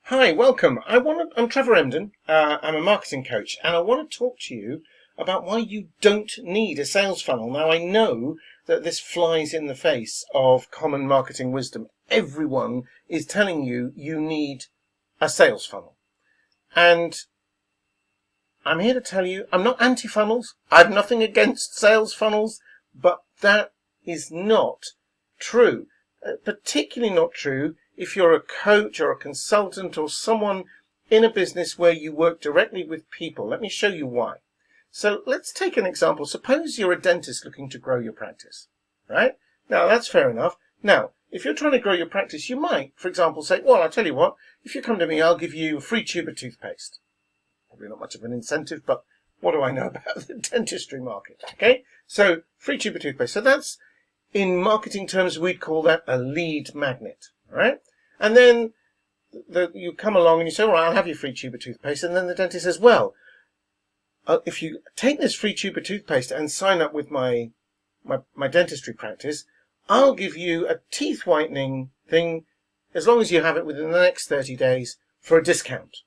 Hi, welcome. I'm Trevor Emden. I'm a marketing coach, and I want to talk to you about why you don't need a sales funnel. Now, I know that this flies in the face of common marketing wisdom. Everyone is telling you you need a sales funnel. And I'm here to tell you, I'm not anti-funnels. I have nothing against sales funnels, but that is not true. Particularly not true if you're a coach or a consultant or someone in a business where you work directly with people. Let me show you why. So let's take an example. Suppose you're a dentist looking to grow your practice, right? Now that's fair enough. Now, if you're trying to grow your practice, you might, for example, say, well, I'll tell you what, if you come to me, I'll give you a free tube of toothpaste. Probably not much of an incentive, but what do I know about the dentistry market? Okay, so free tube of toothpaste. So that's, in marketing terms, we'd call that a lead magnet, right? And then you come along and you say, all right, I'll have your free tube of toothpaste. And then the dentist says, well, if you take this free tube of toothpaste and sign up with my dentistry practice, I'll give you a teeth whitening thing as long as you have it within the next 30 days for a discount.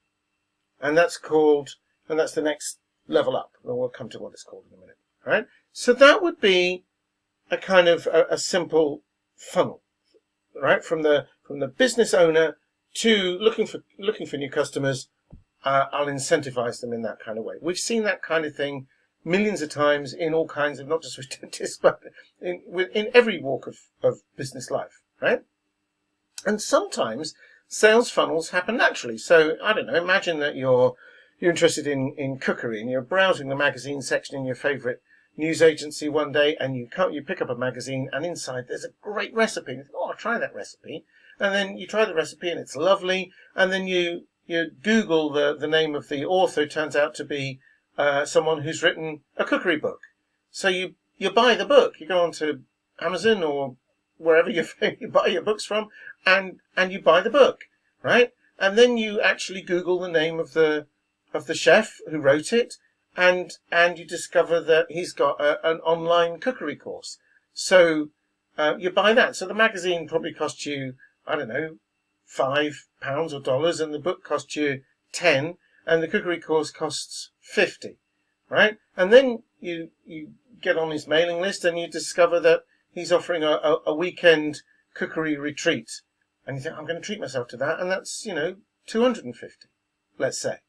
And that's the next level up. And we'll come to what it's called in a minute, right? So that would be a kind of a simple funnel, right? From the business owner to looking for new customers. I'll incentivize them in that kind of way. We've seen that kind of thing millions of times in all kinds of, not just with dentists, but in every walk of business life, right? And sometimes sales funnels happen naturally. So I don't know, imagine that you're interested in cookery and you're browsing the magazine section in your favorite news agency one day, and you pick up a magazine, and inside there's a great recipe. You think, oh, I'll try that recipe. And then you try the recipe and it's lovely, and then you Google the name of the author. It turns out to be someone who's written a cookery book. So you buy the book. You go onto Amazon or wherever you buy your books from, and you buy the book, right? And then you actually Google the name of the chef who wrote it, and you discover that he's got an online cookery course. So you buy that. So the magazine probably costs you, I don't know, £5 or dollars, and the book costs you 10, and the cookery course costs 50, right? And then you get on his mailing list and you discover that he's offering a weekend cookery retreat. And you think, I'm going to treat myself to that, and that's, 250, let's say,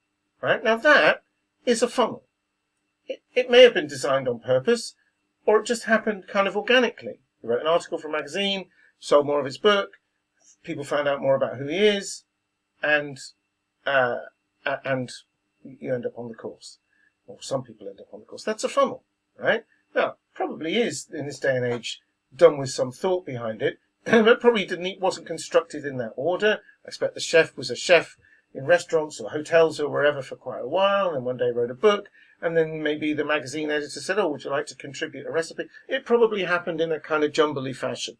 right? Now that is a funnel. It may have been designed on purpose, or it just happened kind of organically. He wrote an article for a magazine, sold more of his book, people found out more about who he is, and you end up on the course. Or some people end up on the course. That's a funnel, right? Now, probably is, in this day and age, done with some thought behind it, but probably wasn't constructed in that order. I expect the chef was a chef in restaurants or hotels or wherever for quite a while, and one day wrote a book, and then maybe the magazine editor said, oh, would you like to contribute a recipe? It probably happened in a kind of jumbly fashion,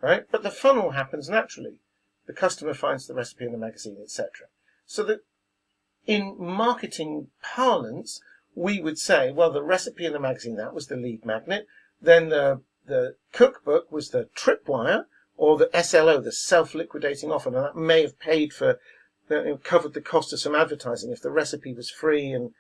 right? But the funnel happens naturally. The customer finds the recipe in the magazine, etc. So that in marketing parlance, we would say, well, the recipe in the magazine, that was the lead magnet. Then the cookbook was the tripwire, or the SLO, the self-liquidating offer. Now, that may have paid for, covered the cost of some advertising if the recipe was free and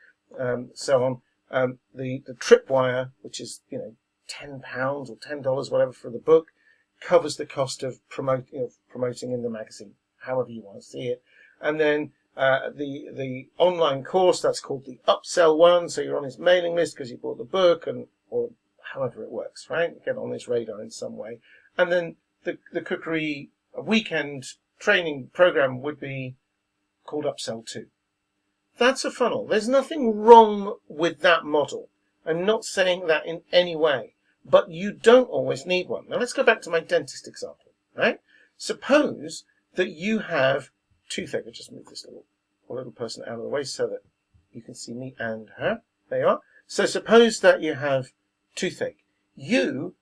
so on. The tripwire, which is, £10 or $10, whatever, for the book, covers the cost of promoting in the magazine, however you want to see it. And then the online course, that's called the upsell one. So you're on his mailing list because you bought the book, or however it works, right? You get on his radar in some way. And then the cookery weekend training program would be called Upsell 2. That's a funnel. There's nothing wrong with that model. I'm not saying that in any way, but you don't always need one. Now let's go back to my dentist example, right? Suppose that you have toothache. I'll just move this little person out of the way so that you can see me and her. There you are. So suppose that you have toothache. You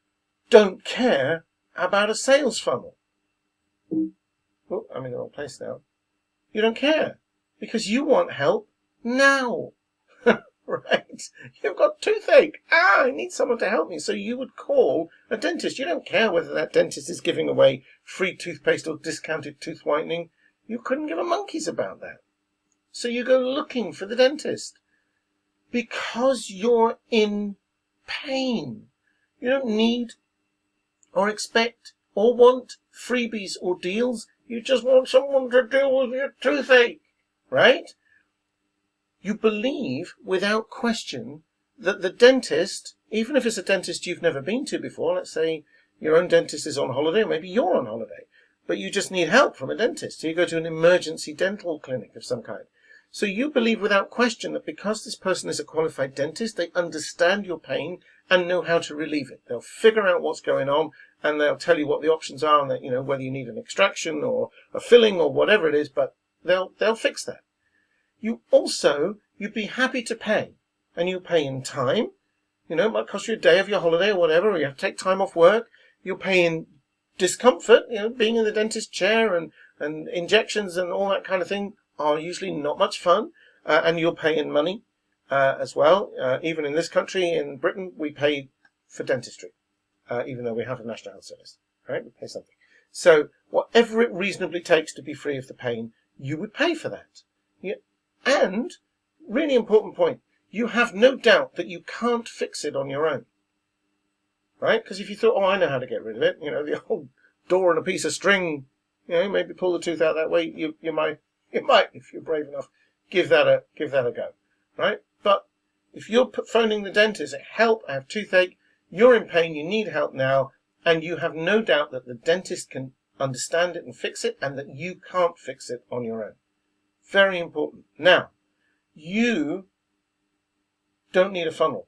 don't care about a sales funnel. Oh, I'm in the wrong place now. You don't care because you want help now. Right? You've got toothache. I need someone to help me. So you would call a dentist. You don't care whether that dentist is giving away free toothpaste or discounted tooth whitening. You couldn't give a monkey's about that. So you go looking for the dentist because you're in pain. You don't need or expect or want freebies or deals. You just want someone to deal with your toothache, right? You believe without question that the dentist, even if it's a dentist you've never been to before, let's say your own dentist is on holiday, or maybe you're on holiday, but you just need help from a dentist. So you go to an emergency dental clinic of some kind. So you believe without question that because this person is a qualified dentist, they understand your pain and know how to relieve it. They'll figure out what's going on and they'll tell you what the options are and that, whether you need an extraction or a filling or whatever it is, but they'll fix that. You'd be happy to pay, and you pay in time. It might cost you a day of your holiday or whatever, or you have to take time off work. You'll pay in discomfort, being in the dentist chair and injections and all that kind of thing are usually not much fun, and you'll pay in money as well. Even in this country, in Britain, we pay for dentistry, even though we have a national health service, right? We pay something. So whatever it reasonably takes to be free of the pain, you would pay for that. And, really important point, you have no doubt that you can't fix it on your own. Right? Because if you thought, I know how to get rid of it, the old door and a piece of string, maybe pull the tooth out that way, you might, if you're brave enough, give that a go. Right? But if you're phoning the dentist, help, I have toothache, you're in pain, you need help now, and you have no doubt that the dentist can understand it and fix it, and that you can't fix it on your own. Very important. Now, you don't need a funnel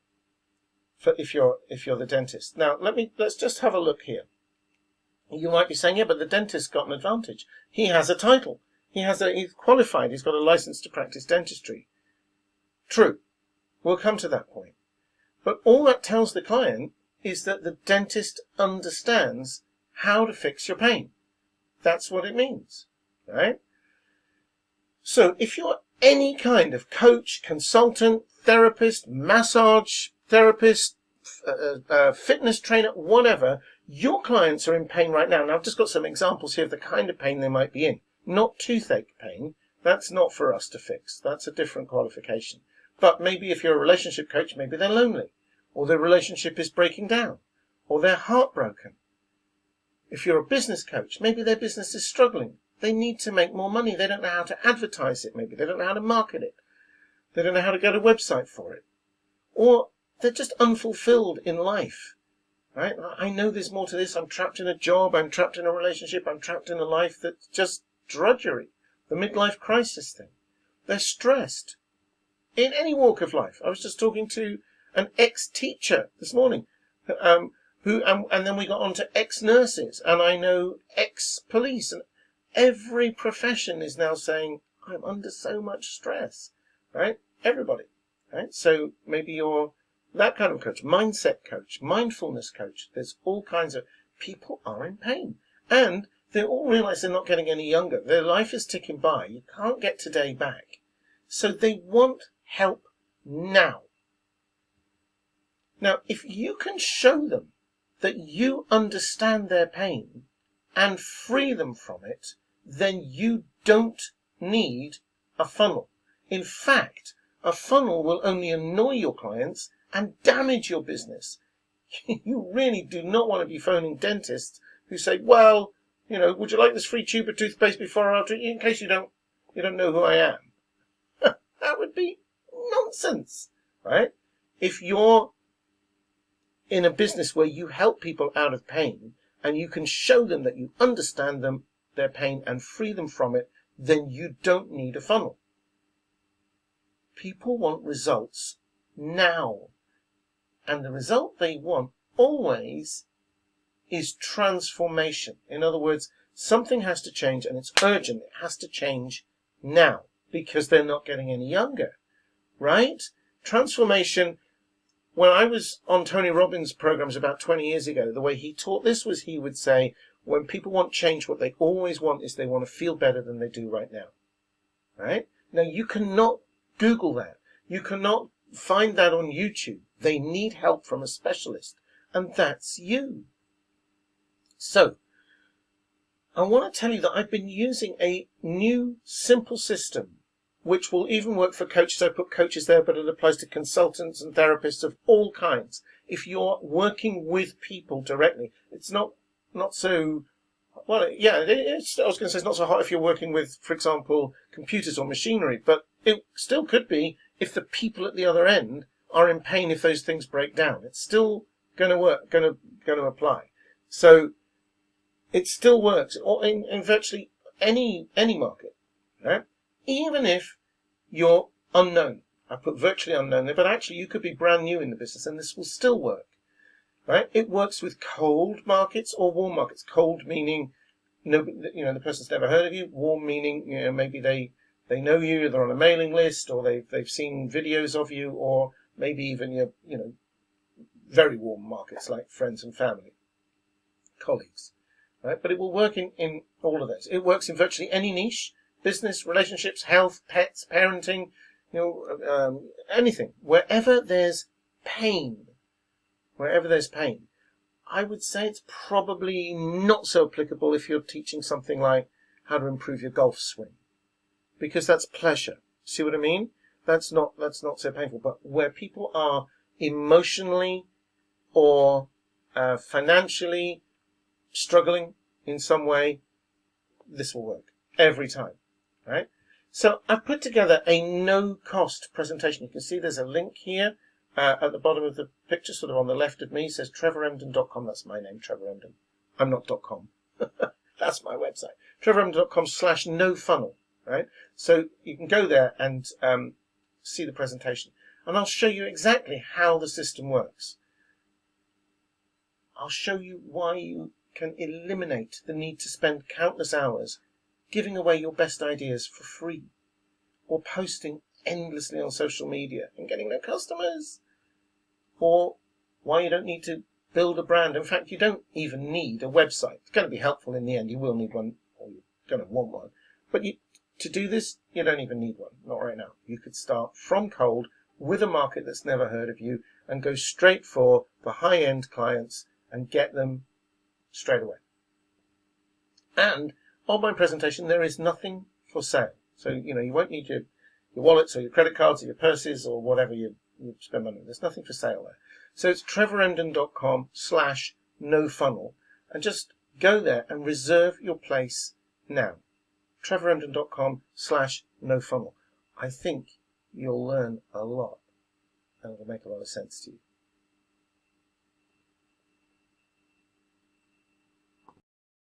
for if you're the dentist. Now, let's just have a look here. You might be saying, yeah, but the dentist's got an advantage. He has a title. He's qualified. He's got a license to practice dentistry. True. We'll come to that point. But all that tells the client is that the dentist understands how to fix your pain. That's what it means, right? So if you're any kind of coach, consultant, therapist, massage therapist, fitness trainer, whatever, your clients are in pain right now. Now, I've just got some examples here of the kind of pain they might be in. Not toothache pain. That's not for us to fix. That's a different qualification. But maybe if you're a relationship coach, maybe they're lonely, or their relationship is breaking down, or they're heartbroken. If you're a business coach, maybe their business is struggling. They need to make more money. They don't know how to advertise it, maybe. They don't know how to market it. They don't know how to get a website for it. Or they're just unfulfilled in life, right? I know there's more to this. I'm trapped in a job. I'm trapped in a relationship. I'm trapped in a life that's just drudgery. The midlife crisis thing. They're stressed. In any walk of life. I was just talking to an ex-teacher this morning, and then we got on to ex-nurses, and I know ex-police, and every profession is now saying, I'm under so much stress, right? Everybody, right? So maybe you're that kind of coach, mindset coach, mindfulness coach. There's all kinds of people are in pain. And they all realize they're not getting any younger. Their life is ticking by. You can't get today back. So they want help now. Now, if you can show them that you understand their pain and free them from it, then you don't need a funnel. In fact, a funnel will only annoy your clients and damage your business. You really do not want to be phoning dentists who say, well, would you like this free tube of toothpaste before or after, in case you don't know who I am. That would be nonsense, right? If you're in a business where you help people out of pain and you can show them that you understand their pain and free them from it, then you don't need a funnel. People want results now. And the result they want always is transformation. In other words, something has to change and it's urgent. It has to change now because they're not getting any younger, right? Transformation. When I was on Tony Robbins' programs about 20 years ago, the way he taught this was he would say, when people want change, what they always want is they want to feel better than they do right now, right? Now, you cannot Google that. You cannot find that on YouTube. They need help from a specialist, and that's you. So, I want to tell you that I've been using a new simple system which will even work for coaches. I put coaches there, but it applies to consultants and therapists of all kinds. If you're working with people directly, it's not so well. Yeah, I was going to say it's not so hot if you're working with, for example, computers or machinery, but it still could be if the people at the other end are in pain if those things break down. It's still going to work, going to apply. So it still works in virtually any market, right? Even if you're unknown. I put virtually unknown there, but actually you could be brand new in the business and this will still work, right? It works with cold markets or warm markets. Cold meaning the person's never heard of you. Warm meaning maybe they know you, they're on a mailing list, or they've seen videos of you, or maybe even your very warm markets like friends and family, colleagues. Right? But it will work in all of those. It works in virtually any niche: business, relationships, health, pets, parenting, anything. Wherever there's pain, I would say it's probably not so applicable if you're teaching something like how to improve your golf swing, because that's pleasure. See what I mean? That's not so painful. But where people are emotionally or financially struggling in some way, this will work every time, right? So I've put together a no-cost presentation. You can see there's a link here at the bottom of the picture, sort of on the left of me. It says trevoremden.com. That's my name, Trevor Emden. I'm not .com. That's my website. trevoremden.com/no-funnel, right? So you can go there and see the presentation. And I'll show you exactly how the system works. I'll show you why you can eliminate the need to spend countless hours giving away your best ideas for free or posting endlessly on social media and getting no customers, or why you don't need to build a brand. In fact, you don't even need a website. It's going to be helpful in the end. You will need one, or you're going to want one. But to do this, you don't even need one. Not right now. You could start from cold with a market that's never heard of you and go straight for the high-end clients and get them straight away. And on my presentation, there is nothing for sale. So, you won't need your wallets or your credit cards or your purses or whatever you spend money on. There's nothing for sale there. So it's trevoremden.com/no-funnel, and just go there and reserve your place now. trevoremden.com/no-funnel. I think you'll learn a lot and it'll make a lot of sense to you.